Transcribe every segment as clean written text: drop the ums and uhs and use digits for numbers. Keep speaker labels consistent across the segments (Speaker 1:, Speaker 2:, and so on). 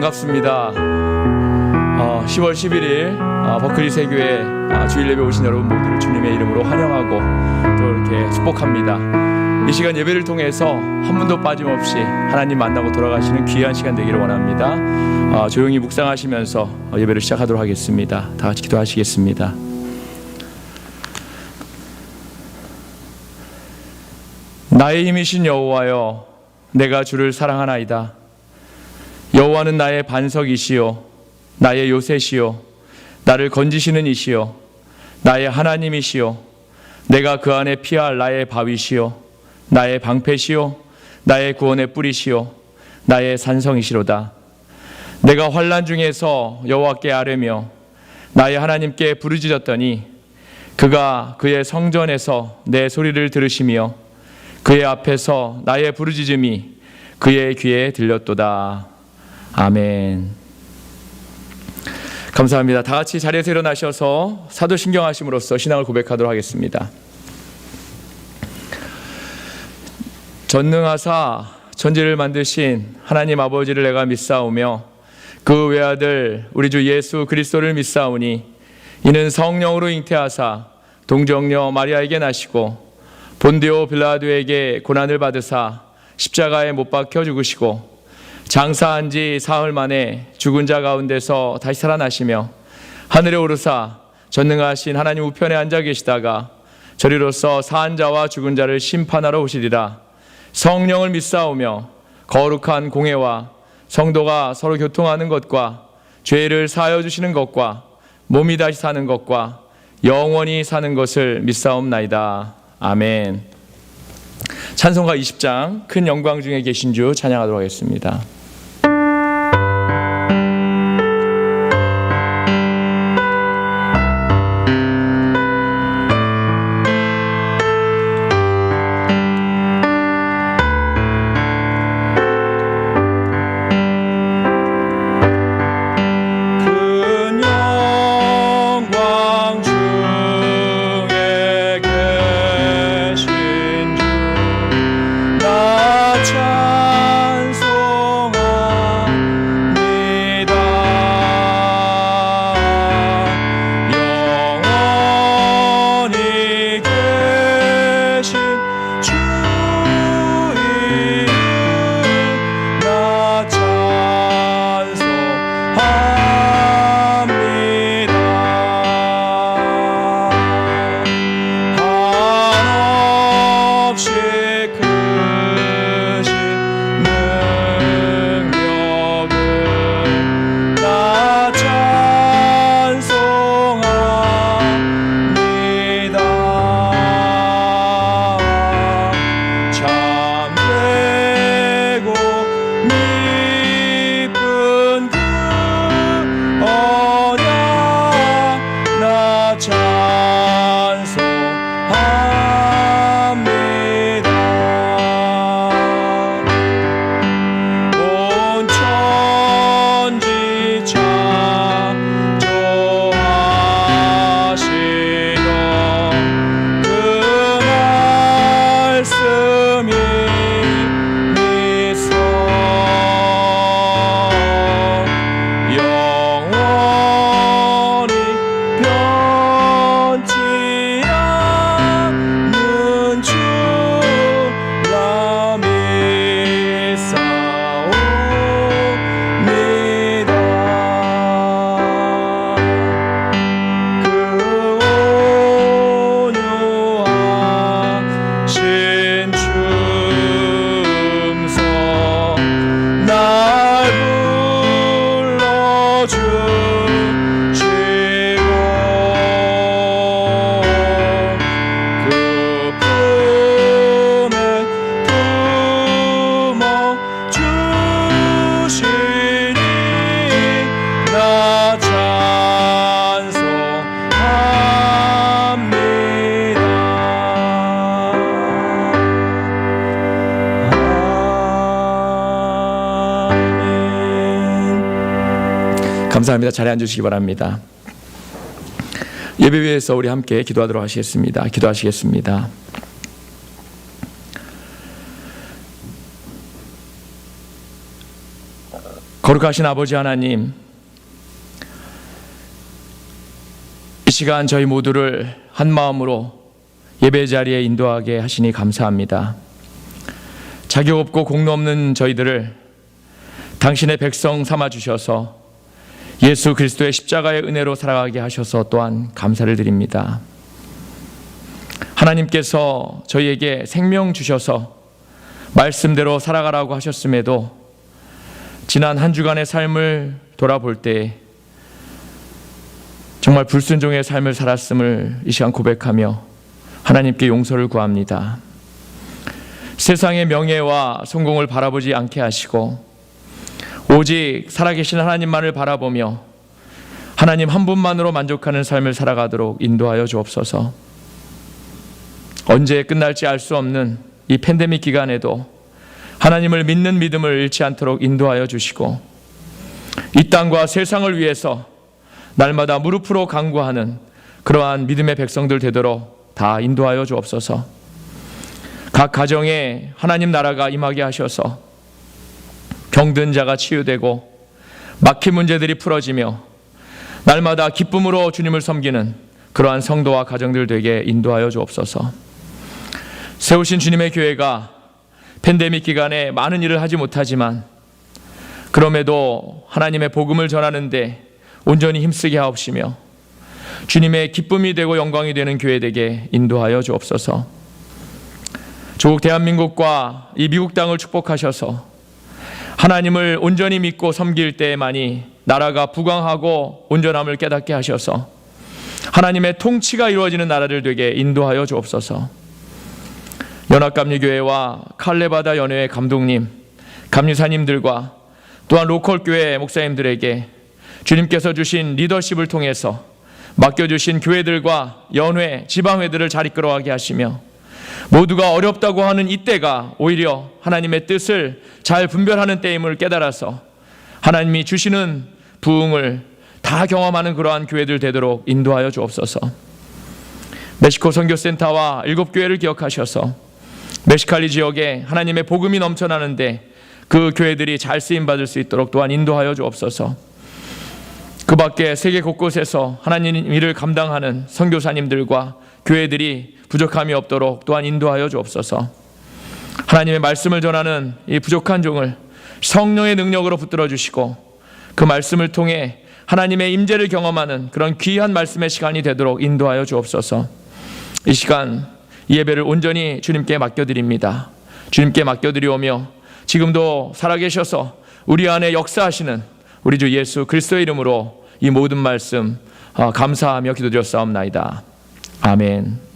Speaker 1: 반갑습니다. 10월 11일 버클리 세교회 주일 예배 오신 여러분 모두를 주님의 이름으로 환영하고 또 이렇게 축복합니다. 이 시간 예배를 통해서 한 분도 빠짐없이 하나님 만나고 돌아가시는 귀한 시간 되기를 원합니다. 조용히 묵상하시면서 예배를 시작하도록 하겠습니다. 다 같이 기도하시겠습니다. 나의 힘이신 여호와여, 내가 주를 사랑하나이다. 여호와는 나의 반석이시요 나의 요새시요 나를 건지시는 이시요 나의 하나님이시요 내가 그 안에 피할 나의 바위시요 나의 방패시요 나의 구원의 뿌리시요 나의 산성이시로다. 내가 환난 중에서 여호와께 아뢰며 나의 하나님께 부르짖었더니 그가 그의 성전에서 내 소리를 들으시며 그의 앞에서 나의 부르짖음이 그의 귀에 들렸도다. 아멘. 감사합니다. 다 같이 자리에서 일어나셔서 사도신경하심으로써 신앙을 고백하도록 하겠습니다. 전능하사 천지를 만드신 하나님 아버지를 내가 믿사오며 그 외아들 우리 주 예수 그리스도를 믿사오니 이는 성령으로 잉태하사 동정녀 마리아에게 나시고 본디오 빌라도에게 고난을 받으사 십자가에 못 박혀 죽으시고 장사한 지 사흘 만에 죽은 자 가운데서 다시 살아나시며 하늘에 오르사 전능하신 하나님 우편에 앉아 계시다가 저리로서 사한 자와 죽은 자를 심판하러 오시리라. 성령을 믿사오며 거룩한 공회와 성도가 서로 교통하는 것과 죄를 사하여 주시는 것과 몸이 다시 사는 것과 영원히 사는 것을 믿사옵나이다. 아멘. 찬송가 20장 큰 영광 중에 계신 주 찬양하도록 하겠습니다. 감사합니다. 자리에 앉으시기 바랍니다. 예배 위에서 우리 함께 기도하도록 하시겠습니다. 기도하시겠습니다. 거룩하신 아버지 하나님, 이 시간 저희 모두를 한 마음으로 예배 자리에 인도하게 하시니 감사합니다. 자격 없고 공로 없는 저희들을 당신의 백성 삼아 주셔서 예수 그리스도의 십자가의 은혜로 살아가게 하셔서 또한 감사를 드립니다. 하나님께서 저희에게 생명 주셔서 말씀대로 살아가라고 하셨음에도 지난 한 주간의 삶을 돌아볼 때 정말 불순종의 삶을 살았음을 이 시간 고백하며 하나님께 용서를 구합니다. 세상의 명예와 성공을 바라보지 않게 하시고 오직 살아계신 하나님만을 바라보며 하나님 한 분만으로 만족하는 삶을 살아가도록 인도하여 주옵소서. 언제 끝날지 알 수 없는 이 팬데믹 기간에도 하나님을 믿는 믿음을 잃지 않도록 인도하여 주시고 이 땅과 세상을 위해서 날마다 무릎으로 간구하는 그러한 믿음의 백성들 되도록 다 인도하여 주옵소서. 각 가정에 하나님 나라가 임하게 하셔서 병든 자가 치유되고 막힌 문제들이 풀어지며 날마다 기쁨으로 주님을 섬기는 그러한 성도와 가정들 되게 인도하여 주옵소서. 세우신 주님의 교회가 팬데믹 기간에 많은 일을 하지 못하지만 그럼에도 하나님의 복음을 전하는데 온전히 힘쓰게 하옵시며 주님의 기쁨이 되고 영광이 되는 교회 되게 인도하여 주옵소서. 조국 대한민국과 이 미국 땅을 축복하셔서 하나님을 온전히 믿고 섬길 때에만이 나라가 부강하고 온전함을 깨닫게 하셔서 하나님의 통치가 이루어지는 나라를 되게 인도하여 주옵소서. 연합감리교회와 칼레바다 연회의 감독님, 감리사님들과 또한 로컬 교회 목사님들에게 주님께서 주신 리더십을 통해서 맡겨주신 교회들과 연회, 지방회들을 잘 이끌어가게 하시며 모두가 어렵다고 하는 이때가 오히려 하나님의 뜻을 잘 분별하는 때임을 깨달아서 하나님이 주시는 부흥을 다 경험하는 그러한 교회들 되도록 인도하여 주옵소서. 멕시코 선교센터와 7교회를 기억하셔서 멕시칼리 지역에 하나님의 복음이 넘쳐나는데 그 교회들이 잘 쓰임받을 수 있도록 또한 인도하여 주옵소서. 그 밖에 세계 곳곳에서 하나님 일을 감당하는 선교사님들과 교회들이 부족함이 없도록 또한 인도하여 주옵소서. 하나님의 말씀을 전하는 이 부족한 종을 성령의 능력으로 붙들어 주시고 그 말씀을 통해 하나님의 임재를 경험하는 그런 귀한 말씀의 시간이 되도록 인도하여 주옵소서. 이 시간 이 예배를 온전히 주님께 맡겨드립니다. 주님께 맡겨드리오며 지금도 살아계셔서 우리 안에 역사하시는 우리 주 예수 그리스도의 이름으로 이 모든 말씀 감사하며 기도드렸사옵나이다. 아멘.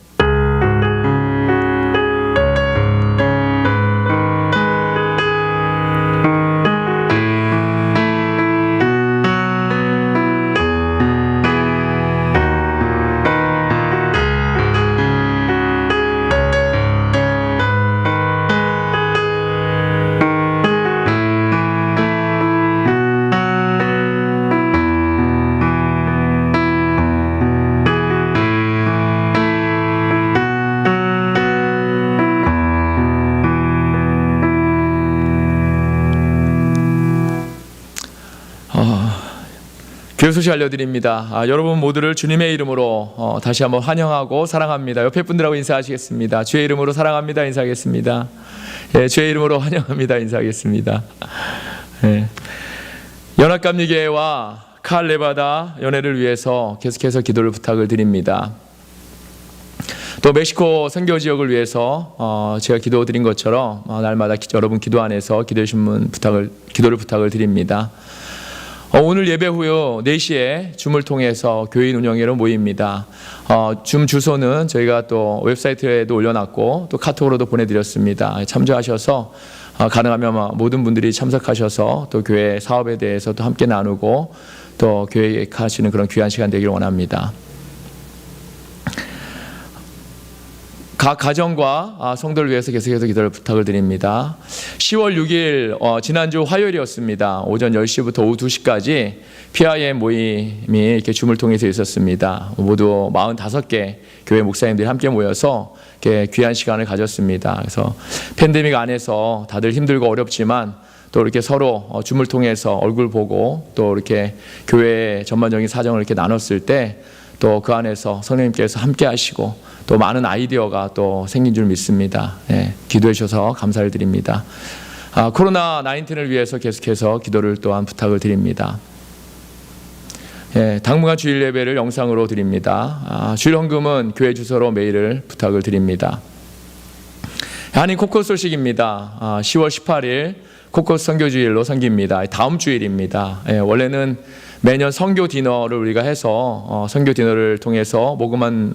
Speaker 1: 교회 소식 알려드립니다. 여러분 모두를 주님의 이름으로 다시 한번 환영하고 사랑합니다. 옆에 분들하고 인사하시겠습니다. 주의 이름으로 사랑합니다. 인사하겠습니다. 예, 주의 이름으로 환영합니다. 인사하겠습니다. 예. 연합감리교회와 칼레바다 연회를 위해서 계속해서 기도를 부탁을 드립니다. 또 멕시코 선교 지역을 위해서 제가 기도드린 것처럼 날마다 여러분 기도 안에서 기도해 주시면 기도를 부탁을 드립니다. 오늘 예배 후 4시에 줌을 통해서 교인 운영회로 모입니다. 줌 주소는 저희가 또 웹사이트에도 올려놨고 또 카톡으로도 보내드렸습니다. 참조하셔서 가능하면 모든 분들이 참석하셔서 또 교회 사업에 대해서 또 함께 나누고 또 계획하시는 그런 귀한 시간 되기를 원합니다. 각 가정과 성도를 위해서 계속해서 기도를 부탁을 드립니다. 10월 6일 지난주 화요일이었습니다. 오전 10시부터 오후 2시까지 PIM 모임이 이렇게 줌을 통해서 있었습니다. 모두 45개 교회 목사님들이 함께 모여서 이렇게 귀한 시간을 가졌습니다. 그래서 팬데믹 안에서 다들 힘들고 어렵지만 또 이렇게 서로 줌을 통해서 얼굴 보고 또 이렇게 교회의 전반적인 사정을 이렇게 나눴을 때 또 그 안에서 성령님께서 함께 하시고 또 많은 아이디어가 또 생긴 줄 믿습니다. 기도해 주셔서 감사를 드립니다. 코로나 19을 위해서 계속해서 기도를 또한 부탁을 드립니다. 당분간 주일 예배를 영상으로 드립니다. 주일 헌금은 교회 주소로 메일을 부탁을 드립니다. 한인 코코스 소식입니다. 10월 18일 코코스 선교주일로 섬깁니다. 다음 주일입니다. 원래는 매년 선교 디너를 우리가 해서 선교 디너를 통해서 모금한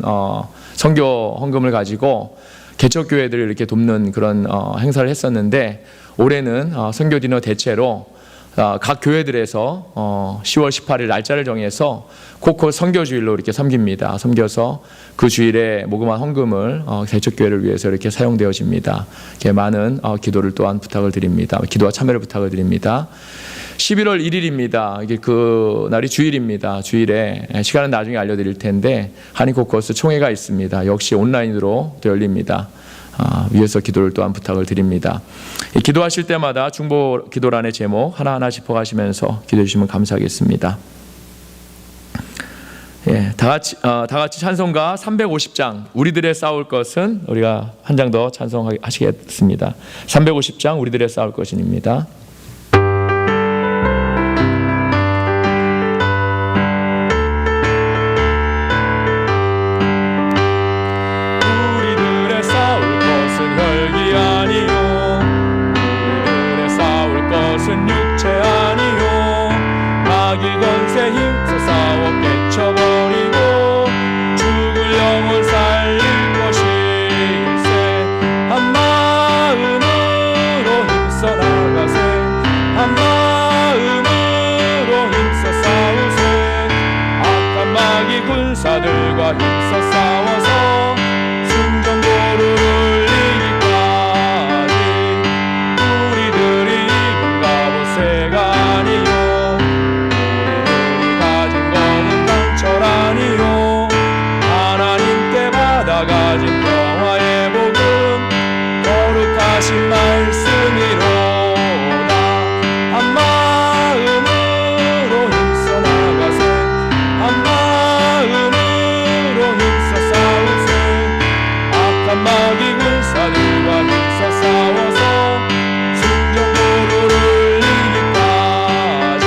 Speaker 1: 선교 헌금을 가지고 개척교회들을 이렇게 돕는 그런 행사를 했었는데, 올해는 선교 디너 대체로 각 교회들에서 10월 18일 날짜를 정해서 코코 선교주일로 이렇게 섬깁니다. 섬겨서 그 주일에 모금한 헌금을 개척교회를 위해서 이렇게 사용되어집니다. 이렇게 많은 기도를 또한 부탁을 드립니다. 기도와 참여를 부탁을 드립니다. 11월 1일입니다. 이게 그 날이 주일입니다. 주일에 시간은 나중에 알려드릴 텐데 한인 코코스 총회가 있습니다. 역시 온라인으로 또 열립니다. 위에서 기도를 또한 부탁을 드립니다. 기도하실 때마다 중보 기도란의 제목 하나하나 짚어가시면서 기도해 주시면 감사하겠습니다. 다 같이 찬송가 350장 우리들의 싸울 것은, 우리가 한 장 더 찬송하시겠습니다. 350장 우리들의 싸울 것은입니다.
Speaker 2: 군사들과 힘써 싸워서 승전보루를 이기까지 우리들이 입은 갑옷새가 아니요, 우리들이 가진 검은 강철 아니요, 하나님께 받아가진 평화의 복음 거룩하신 말씀이로다. 한 마음으로 힘써 나가세, 한 마음으로 힘써 싸우세. 악한 마귀 군사들과 힘써 싸워서 승전보루를 이기까지.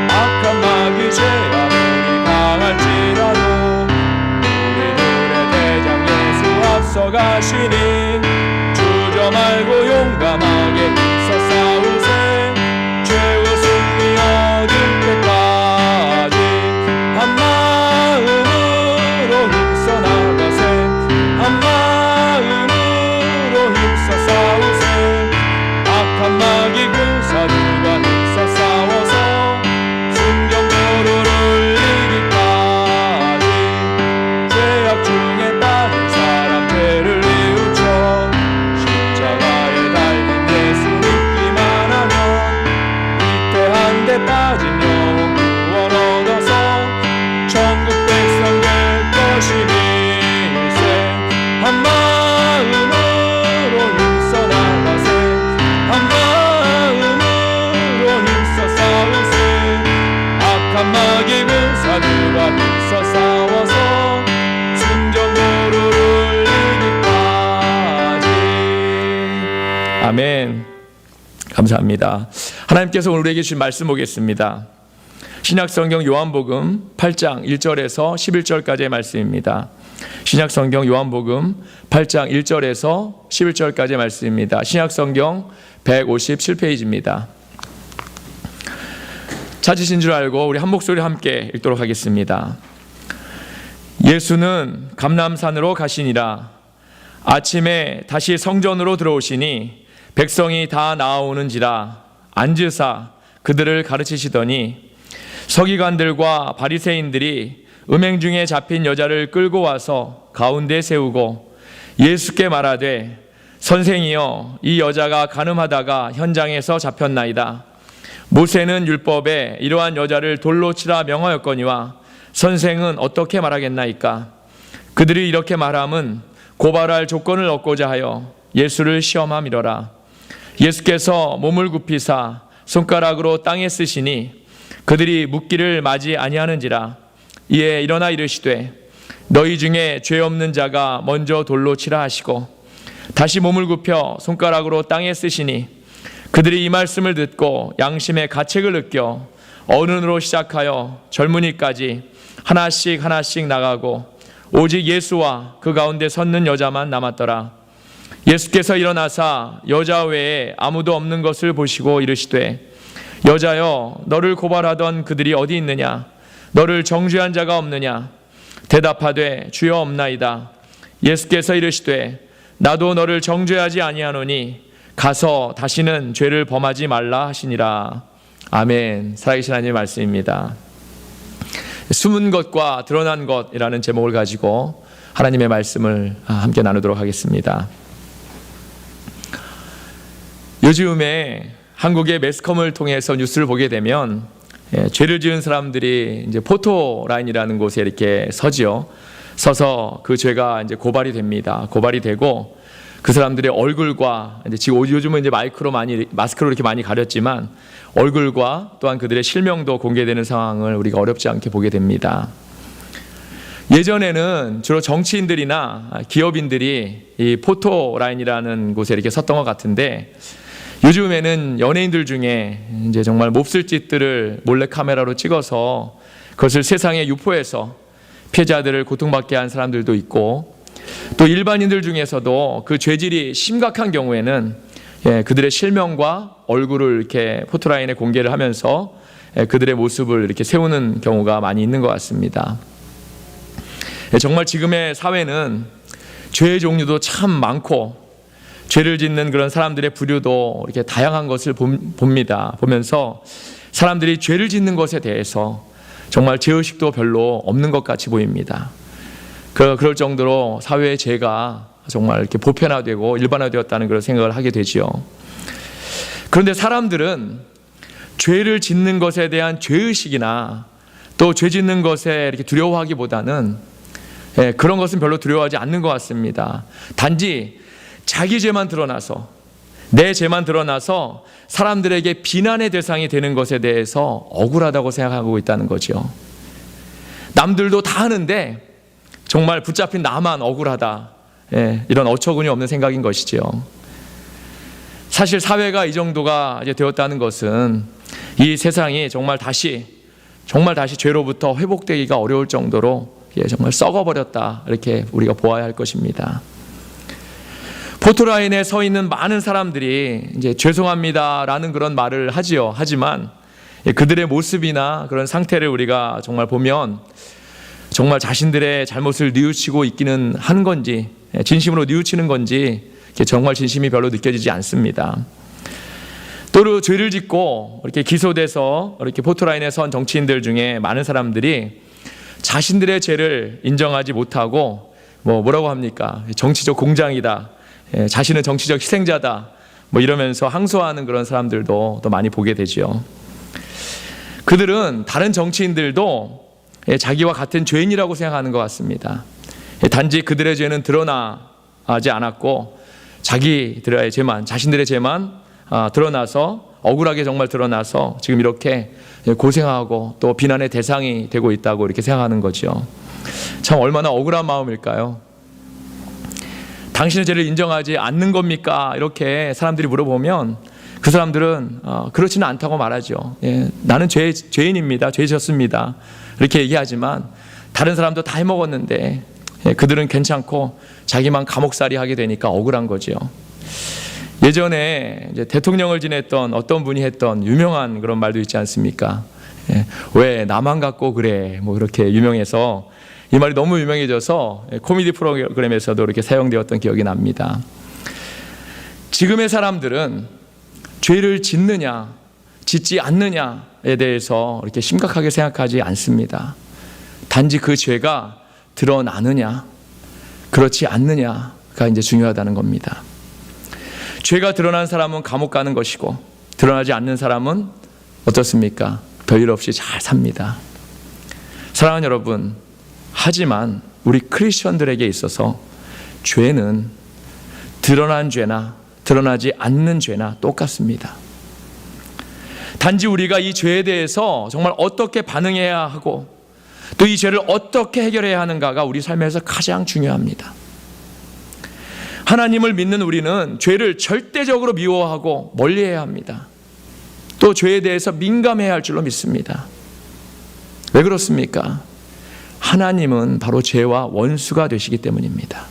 Speaker 2: 악한 마귀 죄 아무리 강할지라도 우리들의 대장 예수 앞서가시니 주저 말고 용감하게 힘써 싸우세. 죄의 승리 얻을 때까지 한 마음으로 힘써 나가세, 한 마음으로 힘써 싸우세. 악한 마귀 군사들과 힘써 싸워서 승전보루를 이기까지. 죄악 중에 빠진 사람 죄를 뉘우쳐 십자가에 달린 예수 믿기만 하면 위태한 데 빠진 영혼 구원 얻어서 천국 백성 될 것이니세. 한 마음으로 힘써 나가세, 한 마음으로 힘써 싸우세. 악한 마귀 군사들과 힘써 싸워서 승전보루를 이기까지.
Speaker 1: 아멘. 감사합니다. 하나님께서 오늘 우리에게 주신 말씀 보겠습니다. 신약성경 요한복음 8장 1절에서 11절까지의 말씀입니다. 신약성경 요한복음 8장 1절에서 11절까지의 말씀입니다. 신약성경 157페이지입니다. 찾으신 줄 알고 우리 한 목소리 함께 읽도록 하겠습니다. 예수는 감람산으로 가시니라. 아침에 다시 성전으로 들어오시니 백성이 다 나아오는지라 앉으사 그들을 가르치시더니 서기관들과 바리새인들이 음행 중에 잡힌 여자를 끌고 와서 가운데 세우고 예수께 말하되 선생이여, 이 여자가 간음하다가 현장에서 잡혔나이다. 모세는 율법에 이러한 여자를 돌로 치라 명하였거니와 선생은 어떻게 말하겠나이까? 그들이 이렇게 말함은 고발할 조건을 얻고자 하여 예수를 시험함이로라. 예수께서 몸을 굽히사 손가락으로 땅에 쓰시니 그들이 묻기를 마지 아니하는지라. 이에 일어나 이르시되 너희 중에 죄 없는 자가 먼저 돌로 치라 하시고 다시 몸을 굽혀 손가락으로 땅에 쓰시니 그들이 이 말씀을 듣고 양심의 가책을 느껴 어른으로 시작하여 젊은이까지 하나씩 하나씩 나가고 오직 예수와 그 가운데 섰는 여자만 남았더라. 예수께서 일어나사 여자 외에 아무도 없는 것을 보시고 이르시되 여자여, 너를 고발하던 그들이 어디 있느냐? 너를 정죄한 자가 없느냐? 대답하되 주여 없나이다. 예수께서 이르시되 나도 너를 정죄하지 아니하노니 가서 다시는 죄를 범하지 말라 하시니라. 아멘. 살아계신 하나님의 말씀입니다. 숨은 것과 드러난 것이라는 제목을 가지고 하나님의 말씀을 함께 나누도록 하겠습니다. 요즘에 한국의 매스컴을 통해서 뉴스를 보게 되면 죄를 지은 사람들이 이제 포토라인이라는 곳에 이렇게 서지요. 서서 그 죄가 이제 고발이 됩니다. 고발이 되고 그 사람들의 얼굴과 이제 지금 요즘은 이제 마스크로 이렇게 많이 가렸지만 얼굴과 또한 그들의 실명도 공개되는 상황을 우리가 어렵지 않게 보게 됩니다. 예전에는 주로 정치인들이나 기업인들이 이 포토라인이라는 곳에 이렇게 섰던 것 같은데 요즘에는 연예인들 중에 이제 정말 몹쓸 짓들을 몰래 카메라로 찍어서 그것을 세상에 유포해서 피해자들을 고통받게 한 사람들도 있고 또 일반인들 중에서도 그 죄질이 심각한 경우에는 그들의 실명과 얼굴을 이렇게 포토라인에 공개를 하면서 그들의 모습을 이렇게 세우는 경우가 많이 있는 것 같습니다. 정말 지금의 사회는 죄의 종류도 참 많고 죄를 짓는 그런 사람들의 부류도 이렇게 다양한 것을 봅니다. 보면서 사람들이 죄를 짓는 것에 대해서 정말 죄의식도 별로 없는 것 같이 보입니다. 그럴 정도로 사회의 죄가 정말 이렇게 보편화되고 일반화되었다는 그런 생각을 하게 되지요. 그런데 사람들은 죄를 짓는 것에 대한 죄의식이나 또 죄 짓는 것에 이렇게 두려워하기보다는 그런 것은 별로 두려워하지 않는 것 같습니다. 단지 자기 죄만 드러나서 내 죄만 드러나서 사람들에게 비난의 대상이 되는 것에 대해서 억울하다고 생각하고 있다는 거죠. 남들도 다 하는데 정말 붙잡힌 나만 억울하다. 이런 어처구니 없는 생각인 것이죠. 사실 사회가 이 정도가 이제 되었다는 것은 이 세상이 정말 다시 죄로부터 회복되기가 어려울 정도로 정말 썩어버렸다. 이렇게 우리가 보아야 할 것입니다. 포토라인에 서 있는 많은 사람들이 이제 죄송합니다라는 그런 말을 하지요. 하지만 그들의 모습이나 그런 상태를 우리가 정말 보면 정말 자신들의 잘못을 뉘우치고 있기는 한 건지 진심으로 뉘우치는 건지 정말 진심이 별로 느껴지지 않습니다. 또 죄를 짓고 이렇게 기소돼서 이렇게 포토라인에 선 정치인들 중에 많은 사람들이 자신들의 죄를 인정하지 못하고 뭐라고 합니까? 정치적 공장이다. 자신은 정치적 희생자다. 이러면서 항소하는 그런 사람들도 또 많이 보게 되죠. 그들은 다른 정치인들도 자기와 같은 죄인이라고 생각하는 것 같습니다. 단지 그들의 죄는 드러나지 않았고 자신들의 죄만 드러나서 억울하게 정말 드러나서 지금 이렇게 고생하고 또 비난의 대상이 되고 있다고 이렇게 생각하는 거죠. 참 얼마나 억울한 마음일까요? 당신의 죄를 인정하지 않는 겁니까? 이렇게 사람들이 물어보면 그 사람들은 그렇지는 않다고 말하죠. 나는 죄인입니다. 죄 졌습니다. 이렇게 얘기하지만 다른 사람도 다 해먹었는데 그들은 괜찮고 자기만 감옥살이 하게 되니까 억울한 거죠. 예전에 이제 대통령을 지냈던 어떤 분이 했던 유명한 그런 말도 있지 않습니까? 왜 나만 갖고 그래? 이렇게 유명해서 이 말이 너무 유명해져서 코미디 프로그램에서도 이렇게 사용되었던 기억이 납니다. 지금의 사람들은 죄를 짓느냐, 짓지 않느냐에 대해서 이렇게 심각하게 생각하지 않습니다. 단지 그 죄가 드러나느냐, 그렇지 않느냐가 이제 중요하다는 겁니다. 죄가 드러난 사람은 감옥 가는 것이고 드러나지 않는 사람은 어떻습니까? 별일 없이 잘 삽니다. 사랑하는 여러분, 하지만 우리 크리스천들에게 있어서 죄는 드러난 죄나 드러나지 않는 죄나 똑같습니다. 단지 우리가 이 죄에 대해서 정말 어떻게 반응해야 하고 또 이 죄를 어떻게 해결해야 하는가가 우리 삶에서 가장 중요합니다. 하나님을 믿는 우리는 죄를 절대적으로 미워하고 멀리해야 합니다. 또 죄에 대해서 민감해야 할 줄로 믿습니다. 왜 그렇습니까? 하나님은 바로 죄와 원수가 되시기 때문입니다.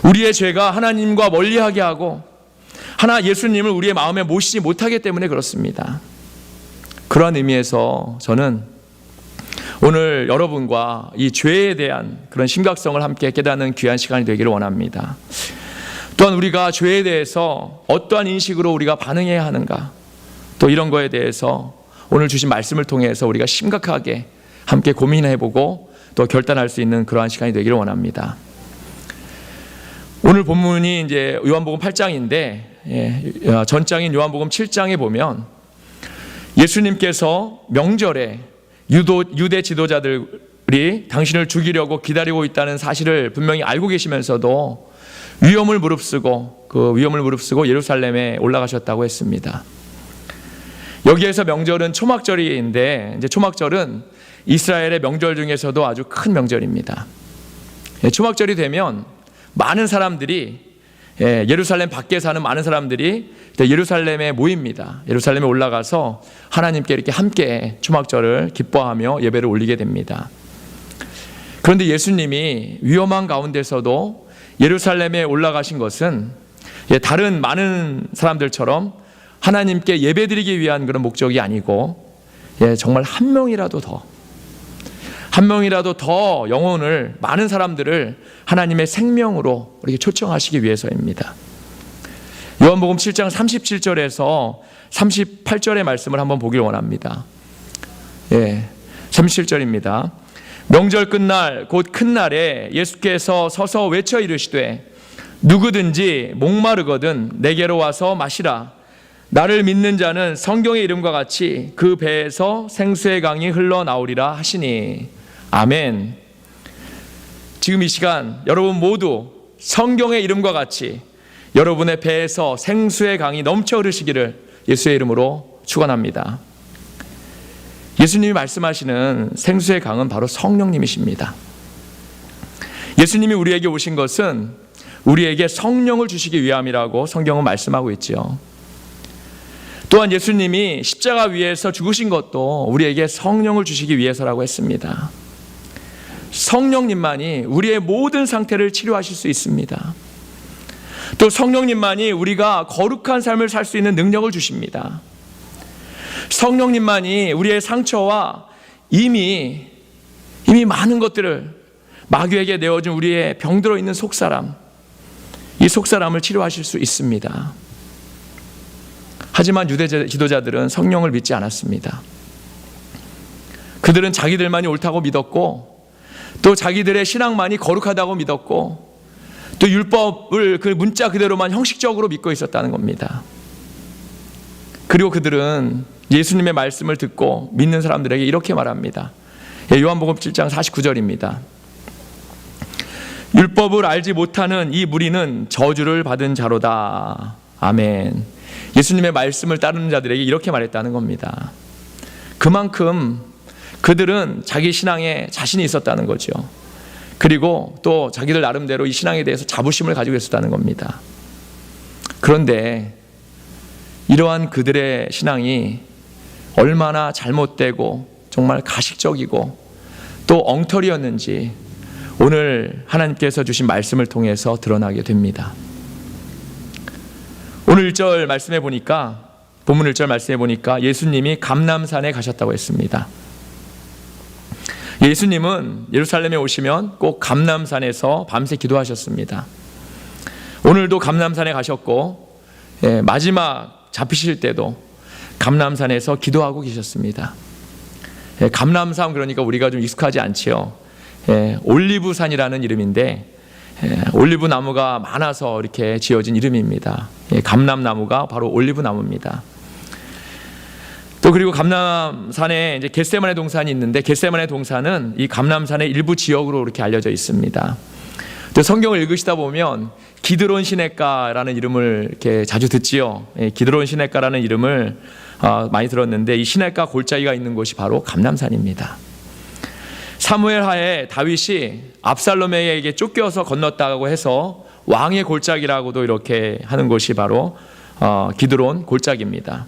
Speaker 1: 우리의 죄가 하나님과 멀리하게 하고 예수님을 우리의 마음에 모시지 못하기 때문에 그렇습니다. 그러한 의미에서 저는 오늘 여러분과 이 죄에 대한 그런 심각성을 함께 깨닫는 귀한 시간이 되기를 원합니다. 또한 우리가 죄에 대해서 어떠한 인식으로 우리가 반응해야 하는가, 또 이런 거에 대해서 오늘 주신 말씀을 통해서 우리가 심각하게 함께 고민해보고 또 결단할 수 있는 그러한 시간이 되기를 원합니다. 오늘 본문이 이제 요한복음 8장인데 전장인 요한복음 7장에 보면 예수님께서 명절에 유대 지도자들이 당신을 죽이려고 기다리고 있다는 사실을 분명히 알고 계시면서도 위험을 무릅쓰고 예루살렘에 올라가셨다고 했습니다. 여기에서 명절은 초막절인데 이제 초막절은 이스라엘의 명절 중에서도 아주 큰 명절입니다. 초막절이 되면 많은 사람들이 예루살렘 밖에 사는 많은 사람들이 예루살렘에 모입니다. 예루살렘에 올라가서 하나님께 이렇게 함께 초막절을 기뻐하며 예배를 올리게 됩니다. 그런데 예수님이 위험한 가운데서도 예루살렘에 올라가신 것은 다른 많은 사람들처럼 하나님께 예배드리기 위한 그런 목적이 아니고 정말 한 명이라도 더 영혼을, 많은 사람들을 하나님의 생명으로 이렇게 초청하시기 위해서입니다. 요한복음 7장 37절에서 38절의 말씀을 한번 보길 원합니다. 37절입니다. 명절 끝날 곧 큰 날에 예수께서 서서 외쳐 이르시되 누구든지 목마르거든 내게로 와서 마시라. 나를 믿는 자는 성경의 이름과 같이 그 배에서 생수의 강이 흘러나오리라 하시니. 아멘. 지금 이 시간 여러분 모두 성경의 이름과 같이 여러분의 배에서 생수의 강이 넘쳐 흐르시기를 예수의 이름으로 축원합니다. 예수님이 말씀하시는 생수의 강은 바로 성령님이십니다. 예수님이 우리에게 오신 것은 우리에게 성령을 주시기 위함이라고 성경은 말씀하고 있죠. 또한 예수님이 십자가 위에서 죽으신 것도 우리에게 성령을 주시기 위해서라고 했습니다. 성령님만이 우리의 모든 상태를 치료하실 수 있습니다. 또 성령님만이 우리가 거룩한 삶을 살 수 있는 능력을 주십니다. 성령님만이 우리의 상처와 이미 많은 것들을 마귀에게 내어준 우리의 병들어 있는 속사람, 이 속사람을 치료하실 수 있습니다. 하지만 유대 지도자들은 성령을 믿지 않았습니다. 그들은 자기들만이 옳다고 믿었고 또 자기들의 신앙만이 거룩하다고 믿었고 또 율법을 그 문자 그대로만 형식적으로 믿고 있었다는 겁니다. 그리고 그들은 예수님의 말씀을 듣고 믿는 사람들에게 이렇게 말합니다. 요한복음 7장 49절입니다. 율법을 알지 못하는 이 무리는 저주를 받은 자로다. 아멘. 예수님의 말씀을 따르는 자들에게 이렇게 말했다는 겁니다. 그만큼 그들은 자기 신앙에 자신이 있었다는 거죠. 그리고 또 자기들 나름대로 이 신앙에 대해서 자부심을 가지고 있었다는 겁니다. 그런데 이러한 그들의 신앙이 얼마나 잘못되고 정말 가식적이고 또 엉터리였는지 오늘 하나님께서 주신 말씀을 통해서 드러나게 됩니다. 오늘 1절 말씀해 보니까, 본문 1절 말씀해 보니까 예수님이 감람산에 가셨다고 했습니다. 예수님은 예루살렘에 오시면 꼭 감람산에서 밤새 기도하셨습니다. 오늘도 감람산에 가셨고 마지막 잡히실 때도 감람산에서 기도하고 계셨습니다. 감람산 그러니까 우리가 좀 익숙하지 않지요. 올리브산이라는 이름인데 올리브 나무가 많아서 이렇게 지어진 이름입니다. 감람나무가 바로 올리브 나무입니다. 또 그리고 감람산에 이제 겟세마네 동산이 있는데 겟세마네 동산은 이 감람산의 일부 지역으로 이렇게 알려져 있습니다. 또 성경을 읽으시다 보면 기드론 시냇가라는 이름을 이렇게 자주 듣지요. 기드론 시냇가라는 이름을 많이 들었는데 이 시냇가 골짜기가 있는 곳이 바로 감람산입니다. 사무엘 하에 다윗이 압살롬에게 쫓겨서 건넜다고 해서 왕의 골짜기라고도 이렇게 하는 곳이 바로 기드론 골짜기입니다.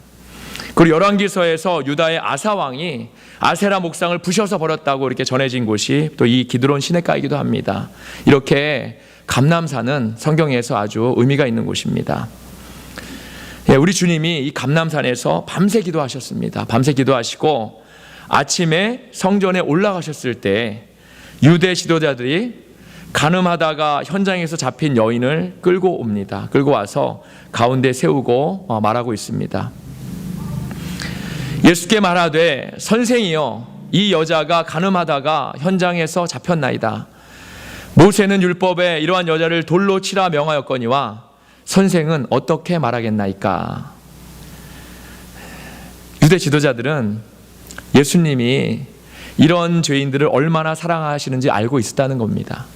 Speaker 1: 그리고 열왕기서에서 유다의 아사 왕이 아세라 목상을 부셔서 버렸다고 이렇게 전해진 곳이 또 이 기드론 시냇가이기도 합니다. 이렇게 감람산은 성경에서 아주 의미가 있는 곳입니다. 우리 주님이 이 감람산에서 밤새 기도하셨습니다. 밤새 기도하시고 아침에 성전에 올라가셨을 때 유대 지도자들이 간음하다가 현장에서 잡힌 여인을 끌고 옵니다. 끌고 와서 가운데 세우고 말하고 있습니다. 예수께 말하되 선생이여 이 여자가 간음하다가 현장에서 잡혔나이다. 모세는 율법에 이러한 여자를 돌로 치라 명하였거니와 선생은 어떻게 말하겠나이까. 유대 지도자들은 예수님이 이런 죄인들을 얼마나 사랑하시는지 알고 있었다는 겁니다.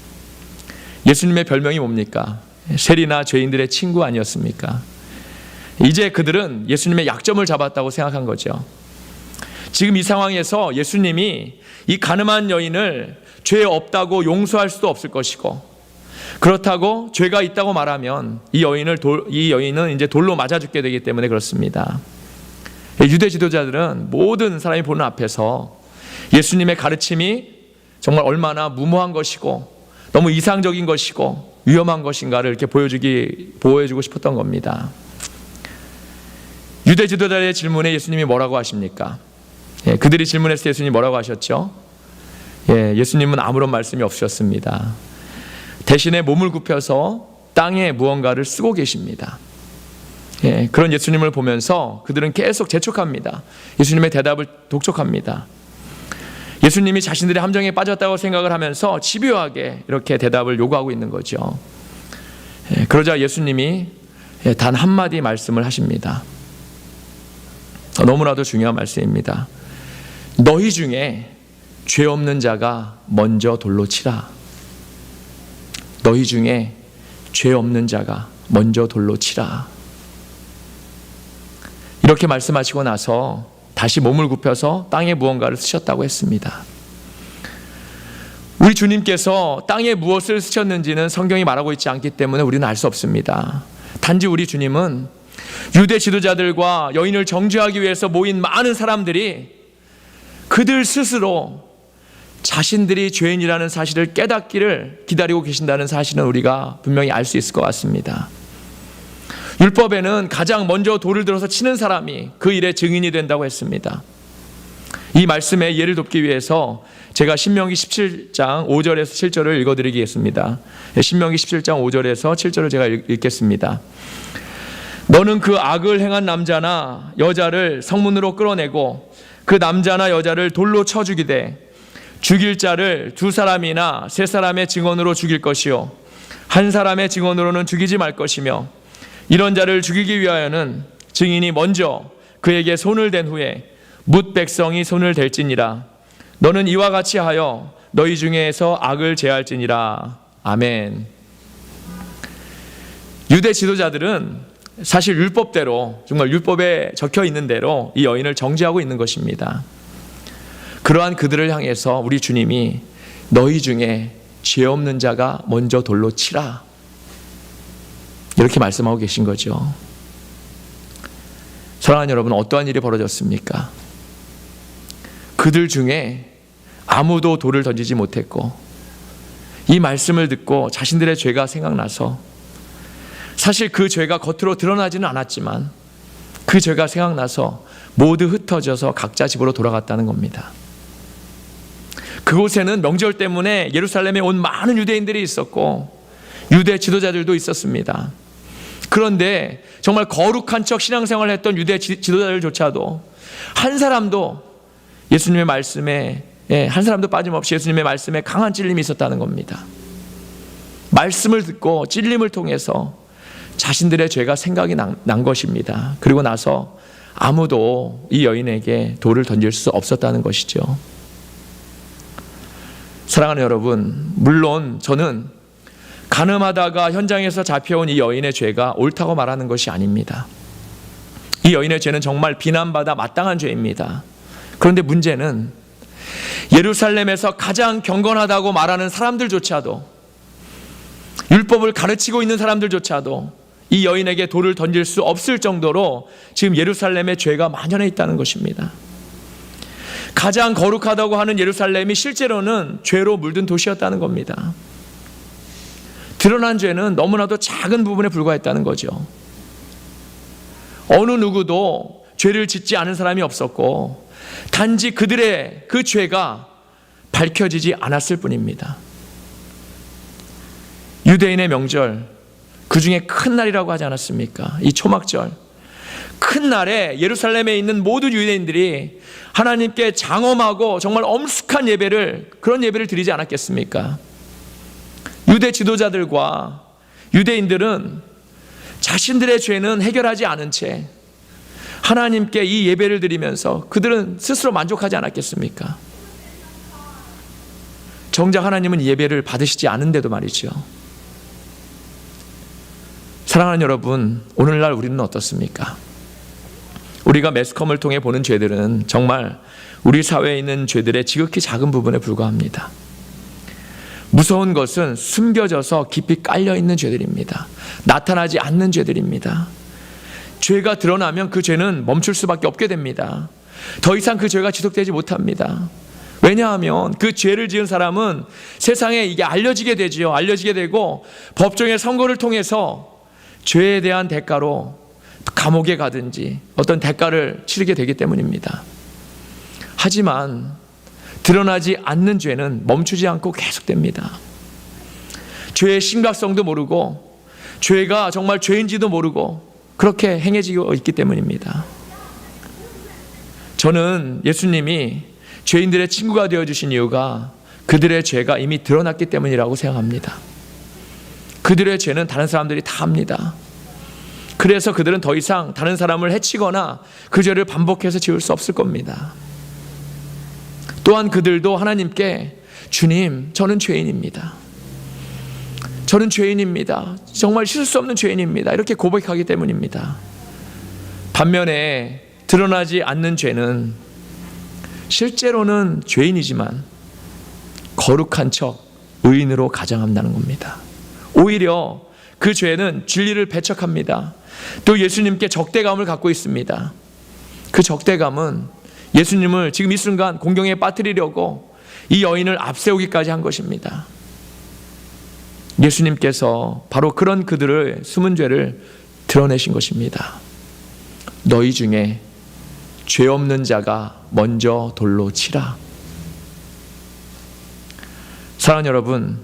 Speaker 1: 예수님의 별명이 뭡니까? 세리나 죄인들의 친구 아니었습니까? 이제 그들은 예수님의 약점을 잡았다고 생각한 거죠. 지금 이 상황에서 예수님이 이 간음한 여인을 죄 없다고 용서할 수도 없을 것이고, 그렇다고 죄가 있다고 말하면 이 여인은 이제 돌로 맞아 죽게 되기 때문에 그렇습니다. 유대 지도자들은 모든 사람이 보는 앞에서 예수님의 가르침이 정말 얼마나 무모한 것이고 너무 이상적인 것이고 위험한 것인가를 이렇게 보여주고 싶었던 겁니다. 유대 지도자의 질문에 예수님이 뭐라고 하십니까? 그들이 질문했을 때 예수님이 뭐라고 하셨죠? 예수님은 아무런 말씀이 없으셨습니다. 대신에 몸을 굽혀서 땅에 무언가를 쓰고 계십니다. 그런 예수님을 보면서 그들은 계속 재촉합니다. 예수님의 대답을 독촉합니다. 예수님이 자신들의 함정에 빠졌다고 생각을 하면서 집요하게 이렇게 대답을 요구하고 있는 거죠. 그러자 예수님이 단 한마디 말씀을 하십니다. 너무나도 중요한 말씀입니다. 너희 중에 죄 없는 자가 먼저 돌로 치라. 너희 중에 죄 없는 자가 먼저 돌로 치라. 이렇게 말씀하시고 나서 다시 몸을 굽혀서 땅에 무언가를 쓰셨다고 했습니다. 우리 주님께서 땅에 무엇을 쓰셨는지는 성경이 말하고 있지 않기 때문에 우리는 알 수 없습니다. 단지 우리 주님은 유대 지도자들과 여인을 정죄하기 위해서 모인 많은 사람들이 그들 스스로 자신들이 죄인이라는 사실을 깨닫기를 기다리고 계신다는 사실은 우리가 분명히 알 수 있을 것 같습니다. 율법에는 가장 먼저 돌을 들어서 치는 사람이 그 일의 증인이 된다고 했습니다. 이 말씀에 예를 돕기 위해서 제가 신명기 17장 5절에서 7절을 읽어드리겠습니다. 신명기 17장 5절에서 7절을 제가 읽겠습니다. 너는 그 악을 행한 남자나 여자를 성문으로 끌어내고 그 남자나 여자를 돌로 쳐 죽이되 죽일 자를 2사람이나 3사람의 증언으로 죽일 것이요 한 사람의 증언으로는 죽이지 말 것이며 이런 자를 죽이기 위하여는 증인이 먼저 그에게 손을 댄 후에 뭇 백성이 손을 댈지니라. 너는 이와 같이 하여 너희 중에서 악을 제할지니라. 아멘. 유대 지도자들은 사실 율법대로, 정말 율법에 적혀 있는 대로 이 여인을 정죄하고 있는 것입니다. 그러한 그들을 향해서 우리 주님이 너희 중에 죄 없는 자가 먼저 돌로 치라, 이렇게 말씀하고 계신 거죠. 사랑하는 여러분, 어떠한 일이 벌어졌습니까? 그들 중에 아무도 돌을 던지지 못했고 이 말씀을 듣고 자신들의 죄가 생각나서, 사실 그 죄가 겉으로 드러나지는 않았지만 그 죄가 생각나서 모두 흩어져서 각자 집으로 돌아갔다는 겁니다. 그곳에는 명절 때문에 예루살렘에 온 많은 유대인들이 있었고 유대 지도자들도 있었습니다. 그런데 정말 거룩한 척 신앙생활을 했던 유대 지도자들조차도 한 사람도 예수님의 말씀에, 한 사람도 빠짐없이 예수님의 말씀에 강한 찔림이 있었다는 겁니다. 말씀을 듣고 찔림을 통해서 자신들의 죄가 생각이 난 것입니다. 그리고 나서 아무도 이 여인에게 돌을 던질 수 없었다는 것이죠. 사랑하는 여러분, 물론 저는 간음하다가 현장에서 잡혀온 이 여인의 죄가 옳다고 말하는 것이 아닙니다. 이 여인의 죄는 정말 비난받아 마땅한 죄입니다. 그런데 문제는 예루살렘에서 가장 경건하다고 말하는 사람들조차도, 율법을 가르치고 있는 사람들조차도 이 여인에게 돌을 던질 수 없을 정도로 지금 예루살렘의 죄가 만연해 있다는 것입니다. 가장 거룩하다고 하는 예루살렘이 실제로는 죄로 물든 도시였다는 겁니다. 드러난 죄는 너무나도 작은 부분에 불과했다는 거죠. 어느 누구도 죄를 짓지 않은 사람이 없었고 단지 그들의 그 죄가 밝혀지지 않았을 뿐입니다. 유대인의 명절, 그 중에 큰 날이라고 하지 않았습니까? 이 초막절, 큰 날에 예루살렘에 있는 모든 유대인들이 하나님께 장엄하고 정말 엄숙한 그런 예배를 드리지 않았겠습니까? 유대 지도자들과 유대인들은 자신들의 죄는 해결하지 않은 채 하나님께 이 예배를 드리면서 그들은 스스로 만족하지 않았겠습니까? 정작 하나님은 이 예배를 받으시지 않은데도 말이죠. 사랑하는 여러분, 오늘날 우리는 어떻습니까? 우리가 매스컴을 통해 보는 죄들은 정말 우리 사회에 있는 죄들의 지극히 작은 부분에 불과합니다. 무서운 것은 숨겨져서 깊이 깔려있는 죄들입니다. 나타나지 않는 죄들입니다. 죄가 드러나면 그 죄는 멈출 수밖에 없게 됩니다. 더 이상 그 죄가 지속되지 못합니다. 왜냐하면 그 죄를 지은 사람은 세상에 이게 알려지게 되지요. 알려지게 되고 법정의 선고를 통해서 죄에 대한 대가로 감옥에 가든지 어떤 대가를 치르게 되기 때문입니다. 하지만 드러나지 않는 죄는 멈추지 않고 계속됩니다. 죄의 심각성도 모르고 죄가 정말 죄인지도 모르고 그렇게 행해지고 있기 때문입니다. 저는 예수님이 죄인들의 친구가 되어주신 이유가 그들의 죄가 이미 드러났기 때문이라고 생각합니다. 그들의 죄는 다른 사람들이 다 합니다. 그래서 그들은 더 이상 다른 사람을 해치거나 그 죄를 반복해서 지을 수 없을 겁니다. 또한 그들도 하나님께 주님, 저는 죄인입니다. 저는 죄인입니다. 정말 씻을 수 없는 죄인입니다. 이렇게 고백하기 때문입니다. 반면에 드러나지 않는 죄는 실제로는 죄인이지만 거룩한 척 의인으로 가장한다는 겁니다. 오히려 그 죄는 진리를 배척합니다. 또 예수님께 적대감을 갖고 있습니다. 그 적대감은 예수님을 지금 이 순간 공경에 빠뜨리려고 이 여인을 앞세우기까지 한 것입니다. 예수님께서 바로 그런 그들의 숨은 죄를 드러내신 것입니다. 너희 중에 죄 없는 자가 먼저 돌로 치라. 사랑하는 여러분,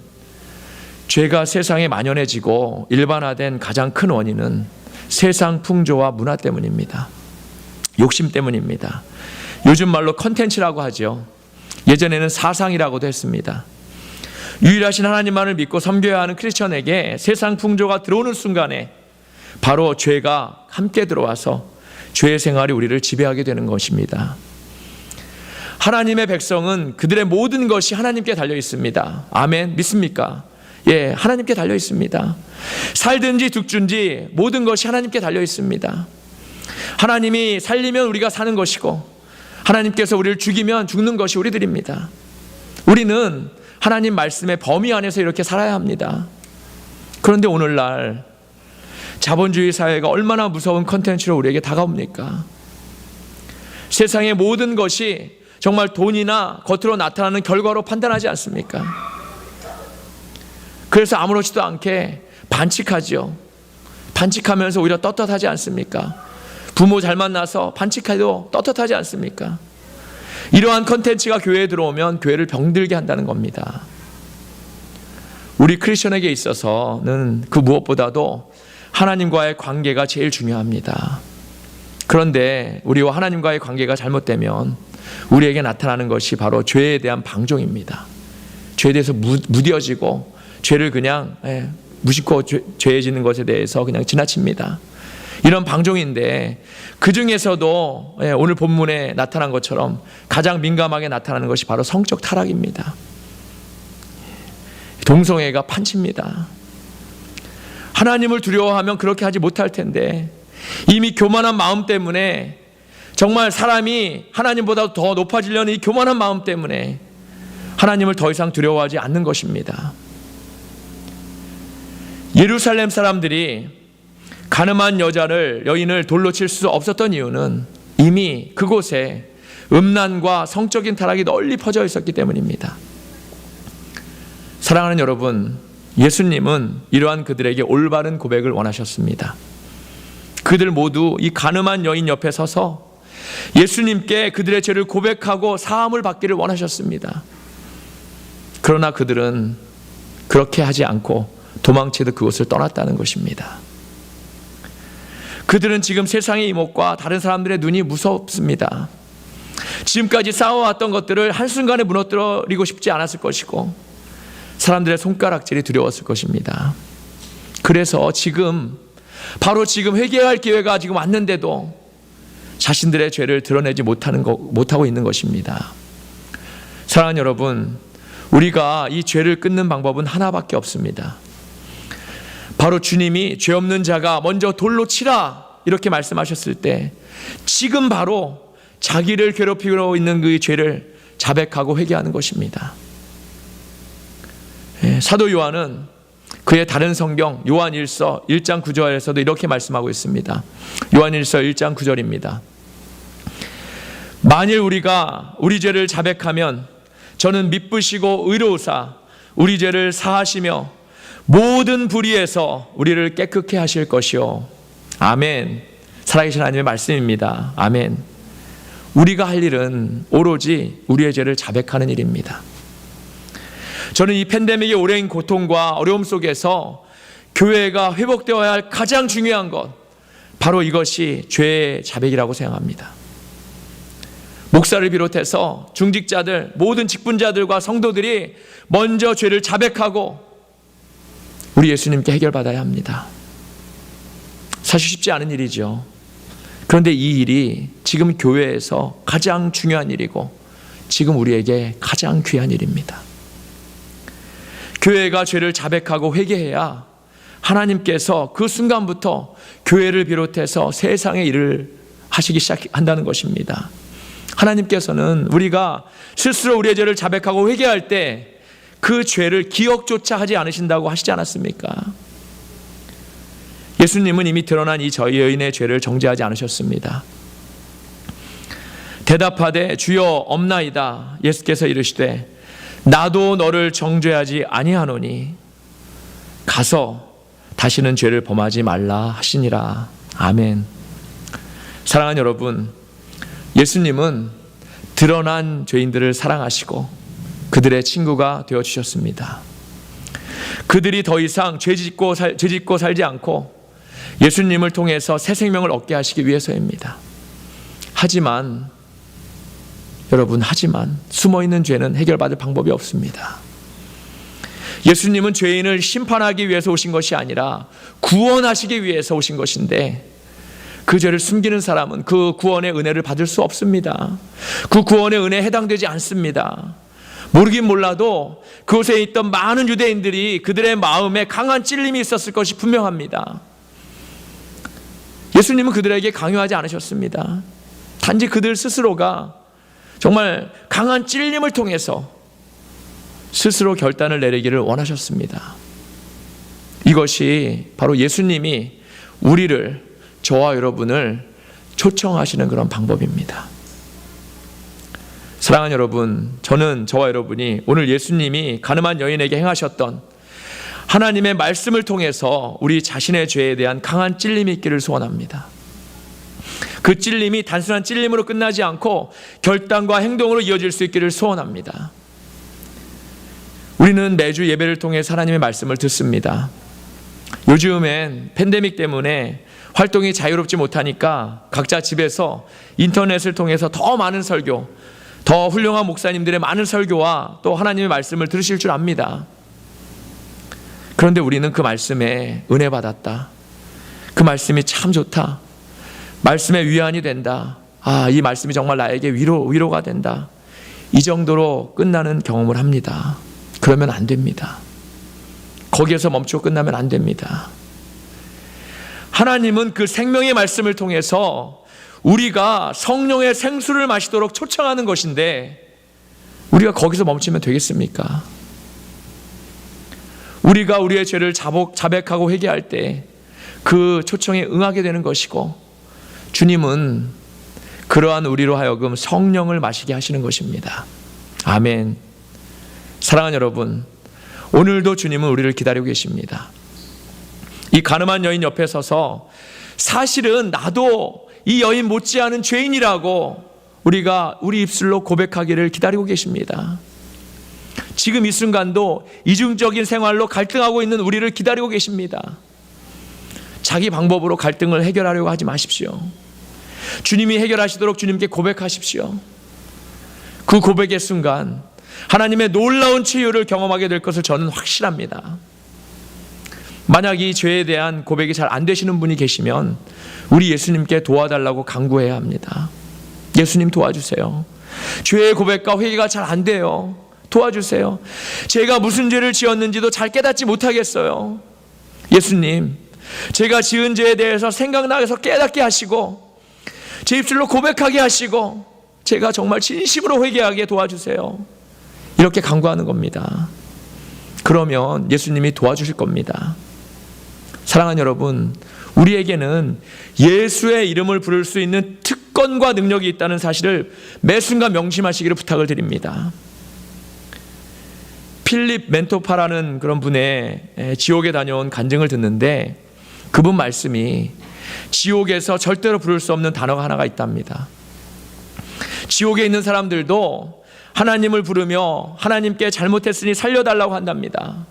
Speaker 1: 죄가 세상에 만연해지고 일반화된 가장 큰 원인은 세상 풍조와 문화 때문입니다. 욕심 때문입니다. 요즘 말로 컨텐츠라고 하죠. 예전에는 사상이라고도 했습니다. 유일하신 하나님만을 믿고 섬겨야 하는 크리스천에게 세상 풍조가 들어오는 순간에 바로 죄가 함께 들어와서 죄의 생활이 우리를 지배하게 되는 것입니다. 하나님의 백성은 그들의 모든 것이 하나님께 달려 있습니다. 아멘. 믿습니까? 예, 하나님께 달려 있습니다. 살든지 죽든지 모든 것이 하나님께 달려 있습니다. 하나님이 살리면 우리가 사는 것이고 하나님께서 우리를 죽이면 죽는 것이 우리들입니다. 우리는 하나님 말씀의 범위 안에서 이렇게 살아야 합니다. 그런데 오늘날 자본주의 사회가 얼마나 무서운 컨텐츠로 우리에게 다가옵니까? 세상의 모든 것이 정말 돈이나 겉으로 나타나는 결과로 판단하지 않습니까? 그래서 아무렇지도 않게 반칙하죠. 반칙하면서 오히려 떳떳하지 않습니까? 부모 잘 만나서 반칙해도 떳떳하지 않습니까? 이러한 컨텐츠가 교회에 들어오면 교회를 병들게 한다는 겁니다. 우리 크리스천에게 있어서는 그 무엇보다도 하나님과의 관계가 제일 중요합니다. 그런데 우리와 하나님과의 관계가 잘못되면 우리에게 나타나는 것이 바로 죄에 대한 방종입니다. 죄에 대해서 무뎌지고 죄를 그냥 무심코 죄에 짓는 것에 대해서 그냥 지나칩니다. 이런 방종인데 그 중에서도 오늘 본문에 나타난 것처럼 가장 민감하게 나타나는 것이 바로 성적 타락입니다. 동성애가 판칩니다. 하나님을 두려워하면 그렇게 하지 못할 텐데 이미 교만한 마음 때문에, 정말 사람이 하나님보다 더 높아지려는 이 교만한 마음 때문에 하나님을 더 이상 두려워하지 않는 것입니다. 예루살렘 사람들이 가늠한 여인을 돌로 칠 수 없었던 이유는 이미 그곳에 음란과 성적인 타락이 널리 퍼져 있었기 때문입니다. 사랑하는 여러분, 예수님은 이러한 그들에게 올바른 고백을 원하셨습니다. 그들 모두 이 가늠한 여인 옆에 서서 예수님께 그들의 죄를 고백하고 사함을 받기를 원하셨습니다. 그러나 그들은 그렇게 하지 않고 도망치듯 그곳을 떠났다는 것입니다. 그들은 지금 세상의 이목과 다른 사람들의 눈이 무섭습니다. 지금까지 쌓아왔던 것들을 한순간에 무너뜨리고 싶지 않았을 것이고 사람들의 손가락질이 두려웠을 것입니다. 그래서 바로 지금 회개할 기회가 지금 왔는데도 자신들의 죄를 드러내지 못하고 있는 것입니다. 사랑하는 여러분, 우리가 이 죄를 끊는 방법은 하나밖에 없습니다. 바로 주님이 죄 없는 자가 먼저 돌로 치라 이렇게 말씀하셨을 때 지금 바로 자기를 괴롭히고 있는 그 죄를 자백하고 회개하는 것입니다. 사도 요한은 그의 다른 성경 요한일서 1장 9절에서도 이렇게 말씀하고 있습니다. 요한일서 1장 9절입니다. 만일 우리가 우리 죄를 자백하면 저는 미쁘시고 의로우사 우리 죄를 사하시며 모든 불의에서 우리를 깨끗게 하실 것이요. 아멘. 살아계신 하나님의 말씀입니다. 아멘. 우리가 할 일은 오로지 우리의 죄를 자백하는 일입니다. 저는 이 팬데믹의 오랜 고통과 어려움 속에서 교회가 회복되어야 할 가장 중요한 것, 바로 이것이 죄의 자백이라고 생각합니다. 목사를 비롯해서 중직자들, 모든 직분자들과 성도들이 먼저 죄를 자백하고 우리 예수님께 해결받아야 합니다. 사실 쉽지 않은 일이죠. 그런데 이 일이 지금 교회에서 가장 중요한 일이고 지금 우리에게 가장 귀한 일입니다. 교회가 죄를 자백하고 회개해야 하나님께서 그 순간부터 교회를 비롯해서 세상의 일을 하시기 시작한다는 것입니다. 하나님께서는 우리가 스스로 우리의 죄를 자백하고 회개할 때 그 죄를 기억조차 하지 않으신다고 하시지 않았습니까? 예수님은 이미 드러난 이 저희 여인의 죄를 정죄하지 않으셨습니다. 대답하되 주여 없나이다. 예수께서 이르시되 나도 너를 정죄하지 아니하노니 가서 다시는 죄를 범하지 말라 하시니라. 아멘. 사랑하는 여러분, 예수님은 드러난 죄인들을 사랑하시고 그들의 친구가 되어주셨습니다. 그들이 더 이상 죄 짓고 살지 않고 예수님을 통해서 새 생명을 얻게 하시기 위해서입니다. 하지만 숨어있는 죄는 해결받을 방법이 없습니다. 예수님은 죄인을 심판하기 위해서 오신 것이 아니라 구원하시기 위해서 오신 것인데 그 죄를 숨기는 사람은 그 구원의 은혜를 받을 수 없습니다. 그 구원의 은혜에 해당되지 않습니다. 모르긴 몰라도 그곳에 있던 많은 유대인들이 그들의 마음에 강한 찔림이 있었을 것이 분명합니다. 예수님은 그들에게 강요하지 않으셨습니다. 단지 그들 스스로가 정말 강한 찔림을 통해서 스스로 결단을 내리기를 원하셨습니다. 이것이 바로 예수님이 우리를, 저와 여러분을 초청하시는 그런 방법입니다. 사랑하는 여러분, 저와 여러분이 오늘 예수님이 가늠한 여인에게 행하셨던 하나님의 말씀을 통해서 우리 자신의 죄에 대한 강한 찔림이 있기를 소원합니다. 그 찔림이 단순한 찔림으로 끝나지 않고 결단과 행동으로 이어질 수 있기를 소원합니다. 우리는 매주 예배를 통해 하나님의 말씀을 듣습니다. 요즘엔 팬데믹 때문에 활동이 자유롭지 못하니까 각자 집에서 인터넷을 통해서 더 많은 설교, 더 훌륭한 목사님들의 많은 설교와 또 하나님의 말씀을 들으실 줄 압니다. 그런데 우리는 그 말씀에 은혜 받았다. 그 말씀이 참 좋다. 말씀에 위안이 된다. 이 말씀이 정말 나에게 위로가 된다. 이 정도로 끝나는 경험을 합니다. 그러면 안 됩니다. 거기에서 멈추고 끝나면 안 됩니다. 하나님은 그 생명의 말씀을 통해서 우리가 성령의 생수를 마시도록 초청하는 것인데 우리가 거기서 멈추면 되겠습니까? 우리가 우리의 죄를 자백하고 회개할 때 그 초청에 응하게 되는 것이고, 주님은 그러한 우리로 하여금 성령을 마시게 하시는 것입니다. 아멘. 사랑하는 여러분, 오늘도 주님은 우리를 기다리고 계십니다. 이 가늠한 여인 옆에 서서 사실은 나도 이 여인 못지않은 죄인이라고 우리가 우리 입술로 고백하기를 기다리고 계십니다. 지금 이 순간도 이중적인 생활로 갈등하고 있는 우리를 기다리고 계십니다. 자기 방법으로 갈등을 해결하려고 하지 마십시오. 주님이 해결하시도록 주님께 고백하십시오. 그 고백의 순간 하나님의 놀라운 치유를 경험하게 될 것을 저는 확신합니다. 만약 이 죄에 대한 고백이 잘 안 되시는 분이 계시면 우리 예수님께 도와달라고 간구해야 합니다. 예수님 도와주세요. 죄의 고백과 회개가 잘 안 돼요. 도와주세요. 제가 무슨 죄를 지었는지도 잘 깨닫지 못하겠어요. 예수님, 제가 지은 죄에 대해서 생각나서 깨닫게 하시고 제 입술로 고백하게 하시고 제가 정말 진심으로 회개하게 도와주세요. 이렇게 간구하는 겁니다. 그러면 예수님이 도와주실 겁니다. 사랑하는 여러분, 우리에게는 예수의 이름을 부를 수 있는 특권과 능력이 있다는 사실을 매 순간 명심하시기를 부탁을 드립니다. 필립 멘토파라는 그런 분의 지옥에 다녀온 간증을 듣는데 그분 말씀이 지옥에서 절대로 부를 수 없는 단어가 하나가 있답니다. 지옥에 있는 사람들도 하나님을 부르며 하나님께 잘못했으니 살려달라고 한답니다.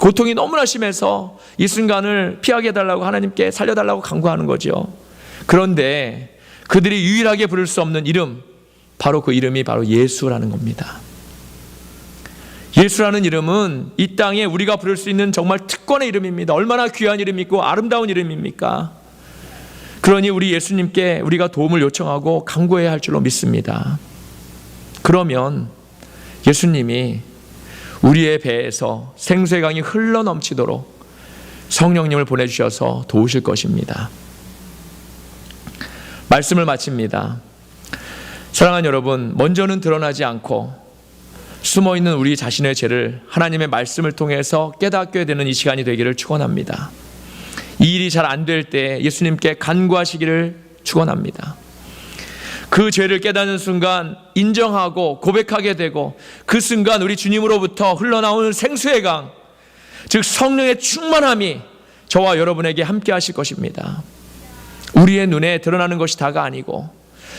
Speaker 1: 고통이 너무나 심해서 이 순간을 피하게 해달라고 하나님께 살려달라고 간구하는 거죠. 그런데 그들이 유일하게 부를 수 없는 이름, 바로 그 이름이 바로 예수라는 겁니다. 예수라는 이름은 이 땅에 우리가 부를 수 있는 정말 특권의 이름입니다. 얼마나 귀한 이름이고 아름다운 이름입니까? 그러니 우리 예수님께 우리가 도움을 요청하고 간구해야 할 줄로 믿습니다. 그러면 예수님이 우리의 배에서 생수의 강이 흘러넘치도록 성령님을 보내주셔서 도우실 것입니다. 말씀을 마칩니다. 사랑하는 여러분, 먼저는 드러나지 않고 숨어있는 우리 자신의 죄를 하나님의 말씀을 통해서 깨닫게 되는 이 시간이 되기를 축원합니다. 이 일이 잘 안 될 때 예수님께 간구하시기를 축원합니다. 그 죄를 깨닫는 순간 인정하고 고백하게 되고 그 순간 우리 주님으로부터 흘러나오는 생수의 강, 즉 성령의 충만함이 저와 여러분에게 함께 하실 것입니다. 우리의 눈에 드러나는 것이 다가 아니고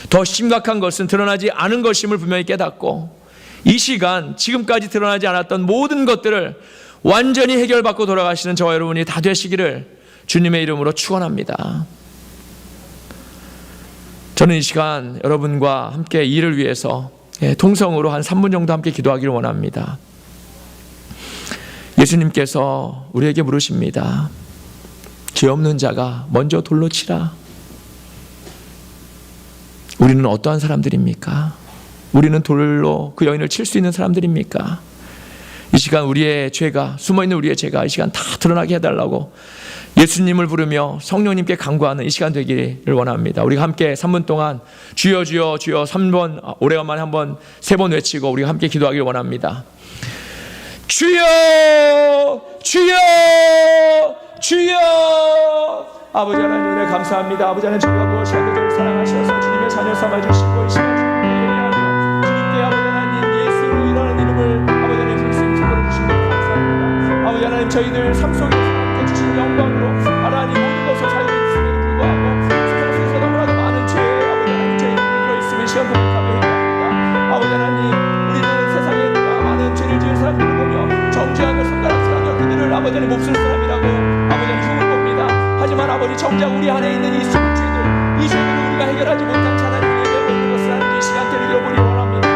Speaker 1: 더 심각한 것은 드러나지 않은 것임을 분명히 깨닫고 이 시간 지금까지 드러나지 않았던 모든 것들을 완전히 해결받고 돌아가시는 저와 여러분이 다 되시기를 주님의 이름으로 축원합니다. 저는 이 시간 여러분과 함께 이 일을 위해서 통성으로 한 3분 정도 함께 기도하기를 원합니다. 예수님께서 우리에게 물으십니다. 죄 없는 자가 먼저 돌로 치라. 우리는 어떠한 사람들입니까? 우리는 돌로 그 여인을 칠 수 있는 사람들입니까? 이 시간 우리의 죄가, 숨어있는 우리의 죄가 이 시간 다 드러나게 해달라고 예수님을 부르며 성령님께 간구하는 이 시간 되기를 원합니다. 우리가 함께 3분 동안 주여 주여 주여 3번 오래간만에 한번 3번 외치고 우리가 함께 기도하기를 원합니다. 주여 주여 주여. 아버지 하나님 은혜 감사합니다. 아버지 하나님 저희가 무엇이라도 저를 사랑하셔서 주님의 자녀 삼아주시고 이 시간 주님께 아버지 하나님 예수로 일어나는 이름을 아버지 하나님 부를 수 있는 특권을 주신 것 감사합니다. 아버지 하나님 저희들 삶 속에서 함께 주신 영광으로 하나님 모든 것을 살고 있음에도 불구하고 세상 속에서 너무나도 많은 죄에 아버지 하나님 저희들 들어있음을 시간 고백하며 회개합니다. 아버지 하나님 우리는 세상에 많은 죄를 지은 사람들을 보며 정죄하며 손가락질하며 그들을 아버지 하나님 몹쓸 사람이라고 아버지 하나님 흉을 봅니다. 하지만 아버지 정작 우리 안에 있는 이 숨은 죄들, 이 죄들을 우리가 해결하지 못한 하나님의 매고 있는 것을 하는 이 시간 때를 잃어버리기 원합니다.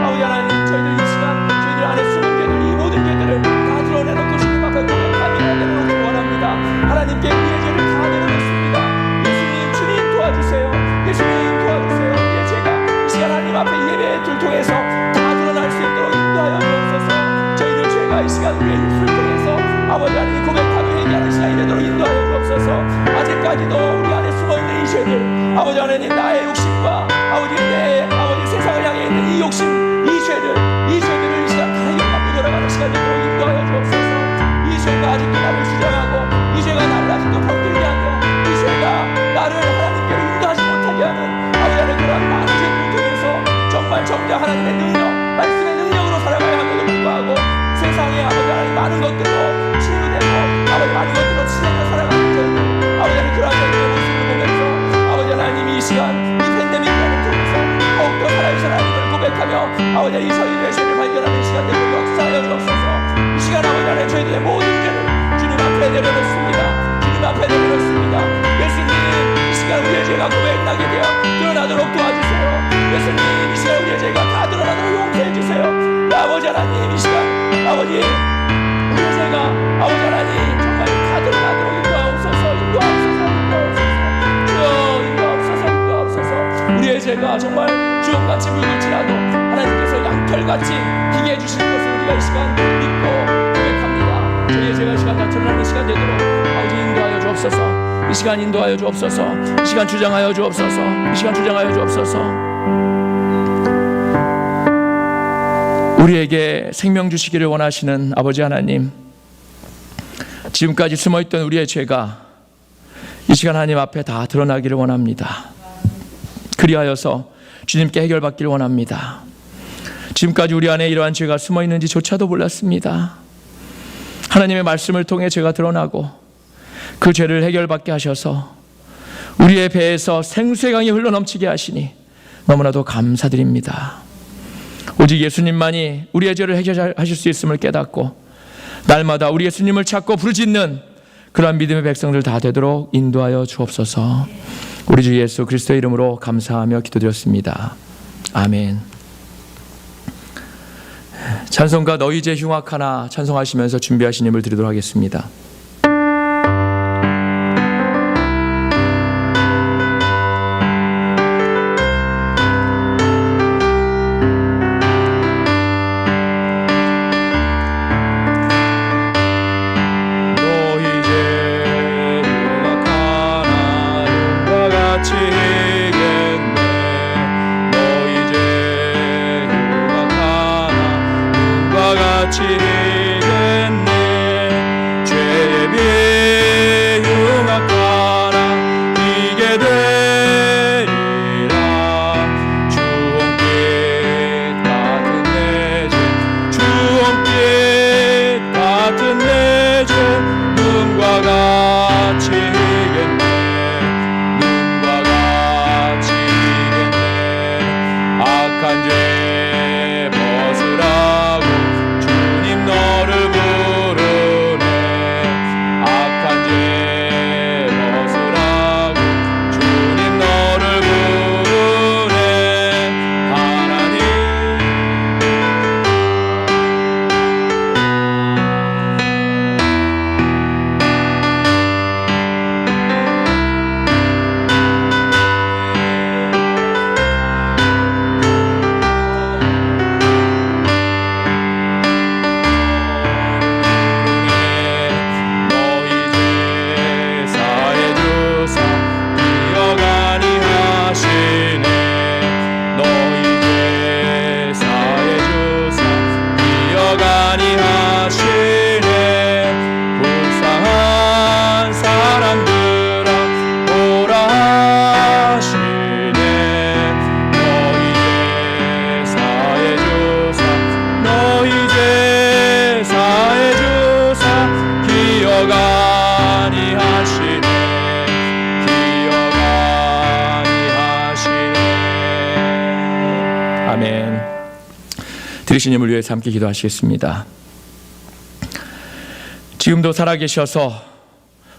Speaker 1: 아버지 하나님 저희들 이 시간 저희들 안에 숨은 죄들, 이 모든 죄들을 다 드러내놓고 주님 앞에 고백하며 내려놓기 원합니다. 하나님께 우리의 죄를 다 내려놓습니다. 예수님 주님 도와주세요. 예수님 도와주세요. 우리의 죄가 이 시간 하나님 앞에 예배를 통해서 다 드러날 수 있도록 인도하여 주옵소서. 저희들 죄가 이 시간 우리의 입술을 통해서 아버지 하나님 고백하며 회개하는 시간이 되도록 인도하여 주옵소서. 지금까지도 우리 안에 숨어있는 이 죄들, 아버지 하나님, 나의 욕심과 아버지 내 아버지 세상을 향해 있는 이 욕심, 이 죄들을 이 시간 다 해결받고 돌아가는 시간 되도록 인도하여 주옵소서. 이 죄가 아직도 나를 주장하고 이 죄가 나를 아직도 병들게 하며 이 죄가 나를 하나님께로 인도하지 못하게 하는 아버지 하나님, 그런 많은 죄들을 통해서 정말 정작 하나님의 능력, 말씀의 능력으로 살아가야 함에도 불구하고 세상에 아버지 하나님 많은 것들로 치유되고 아버지 많은 것들로 치유되어 살아가는 저희들, 아버지 하나님, 그러한 저희들의 모습을 보면서 아버지 하나님, 이 시간 이 팬데믹을 통해서 더욱더 살아계신 하나님을 고백하며 아버지 하나님, 저희들의 죄를 발견하는 시간 되고 역사하여 주옵소서. 이 시간 아버지 하나님, 저희들의 모든 죄를 주님 앞에 내려놓습니다. 주님 앞에 내려놓습니다. 예수님, 이 시간 우리의 죄가 고백나게 되어 드러나도록 도와주세요. 예수님, 이 시간 우리의 죄가 다 드러나도록 용서해 주세요. 아버지 하나님, 이 시간 아버지 우리의 죄가 아버지 하나님 정말 다 드러나도록 인도하옵소서. 우리의 죄가 정말 주홍같이 붉을지라도 하나님께서 양털같이 희게 해주실 것을 우리가 이 시간 믿고 고백합니다. 저희의 죄가 이 시간 다 드러나는 시간 되도록 아버지 인도하여 주옵소서. 이 시간 인도하여 주옵소서. 이 시간 주장하여 주옵소서. 이 시간 주장하여 주옵소서. 우리에게 생명 주시기를 원하시는 아버지 하나님, 지금까지 숨어있던 우리의 죄가 이 시간 하나님 앞에 다 드러나기를 원합니다. 그리하여서 주님께 해결받기를 원합니다. 지금까지 우리 안에 이러한 죄가 숨어있는지조차도 몰랐습니다. 하나님의 말씀을 통해 죄가 드러나고 그 죄를 해결받게 하셔서 우리의 배에서 생수의 강이 흘러넘치게 하시니 너무나도 감사드립니다. 오직 예수님만이 우리의 죄를 해결하실 수 있음을 깨닫고 날마다 우리 예수님을 찾고 부르짖는 그러한 믿음의 백성들 다 되도록 인도하여 주옵소서. 우리 주 예수 그리스도의 이름으로 감사하며 기도드렸습니다. 아멘. 찬송가 너희 죄 흉악하나 찬송하시면서 준비하신 힘을 드리도록 하겠습니다. 아멘. 들으신 힘을 위해서 함께 기도하시겠습니다. 지금도 살아계셔서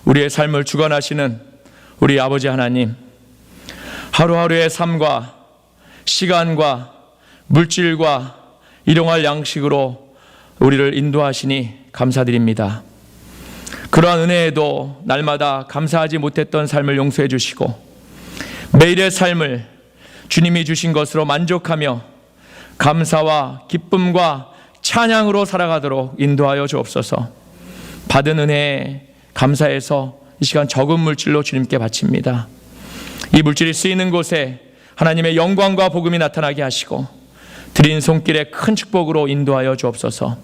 Speaker 1: 우리의 삶을 주관하시는 우리 아버지 하나님, 하루하루의 삶과 시간과 물질과 일용할 양식으로 우리를 인도하시니 감사드립니다. 그러한 은혜에도 날마다 감사하지 못했던 삶을 용서해 주시고 매일의 삶을 주님이 주신 것으로 만족하며 감사와 기쁨과 찬양으로 살아가도록 인도하여 주옵소서. 받은 은혜에 감사해서 이 시간 적은 물질로 주님께 바칩니다. 이 물질이 쓰이는 곳에 하나님의 영광과 복음이 나타나게 하시고 드린 손길의 큰 축복으로 인도하여 주옵소서.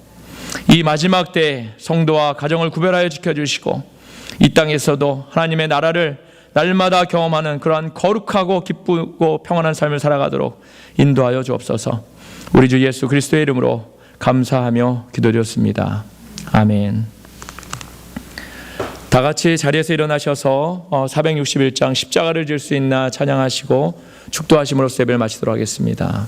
Speaker 1: 이 마지막 때에 성도와 가정을 구별하여 지켜주시고 이 땅에서도 하나님의 나라를 날마다 경험하는 그러한 거룩하고 기쁘고 평안한 삶을 살아가도록 인도하여 주옵소서. 우리 주 예수 그리스도의 이름으로 감사하며 기도드렸습니다. 아멘. 다 같이 자리에서 일어나셔서 461장 십자가를 질 수 있나 찬양하시고 축도하심으로써 예배를 마치도록 하겠습니다.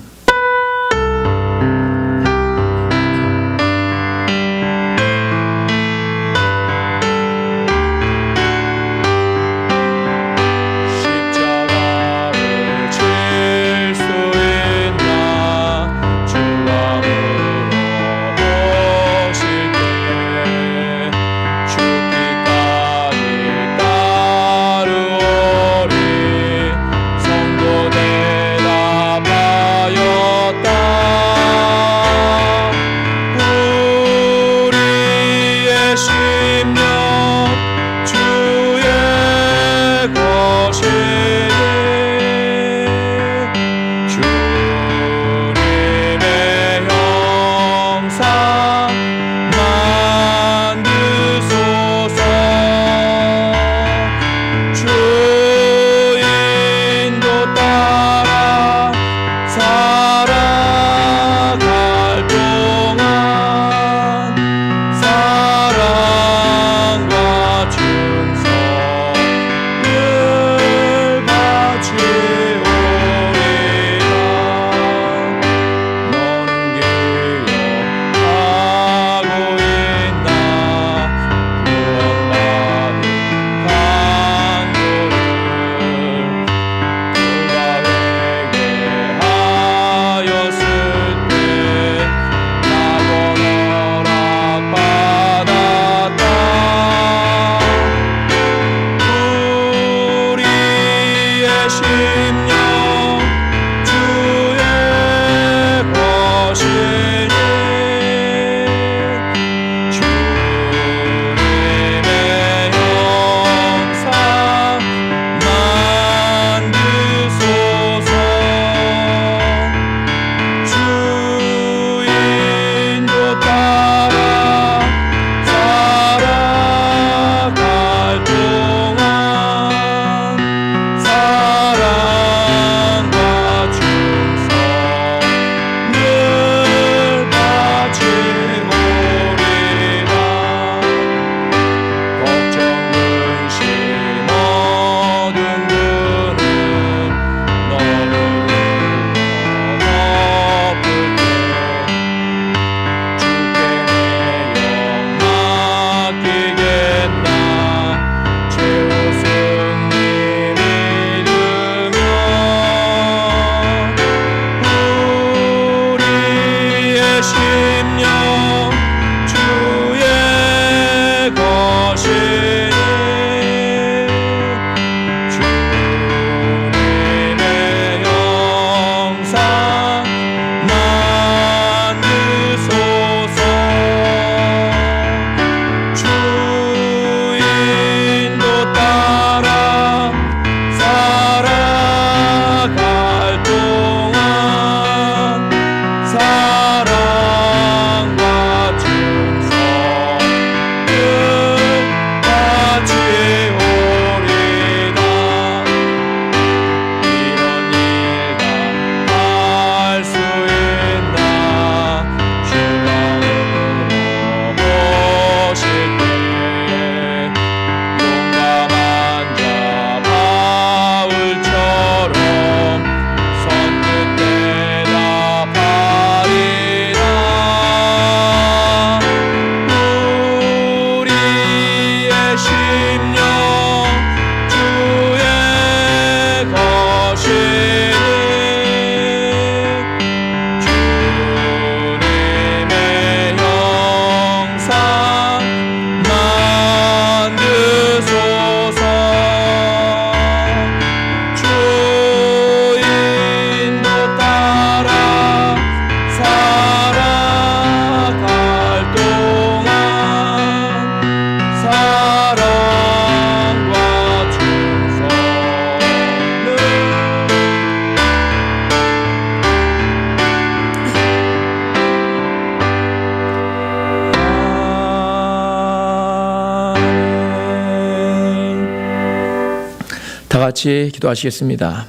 Speaker 1: 다 같이 기도하시겠습니다.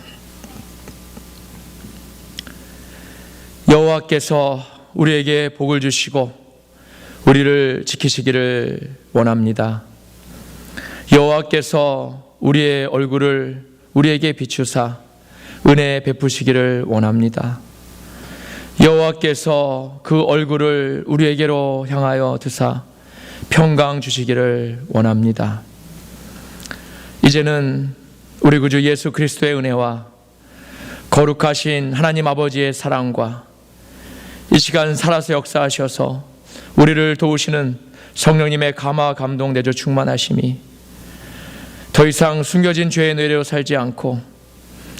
Speaker 1: 여호와께서 우리에게 복을 주시고 우리를 지키시기를 원합니다. 여호와께서 우리의 얼굴을 우리에게 비추사 은혜 베푸시기를 원합니다. 여호와께서 그 얼굴을 우리에게로 향하여 드사 평강 주시기를 원합니다. 이제는 우리 구주 예수 그리스도의 은혜와 거룩하신 하나님 아버지의 사랑과 이 시간 살아서 역사하셔서 우리를 도우시는 성령님의 감화 감동 내조 충만하심이 더 이상 숨겨진 죄의 노예로 살지 않고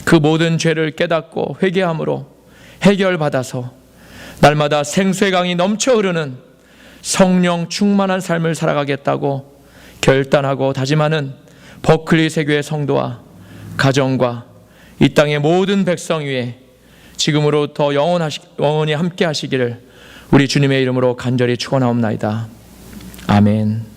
Speaker 1: 그 모든 죄를 깨닫고 회개함으로 해결받아서 날마다 생수의 강이 넘쳐 흐르는 성령 충만한 삶을 살아가겠다고 결단하고 다짐하는 버클리 세교의 성도와 가정과 이 땅의 모든 백성 위에 지금으로부터 영원히 함께 하시기를 우리 주님의 이름으로 간절히 축원하옵나이다. 아멘.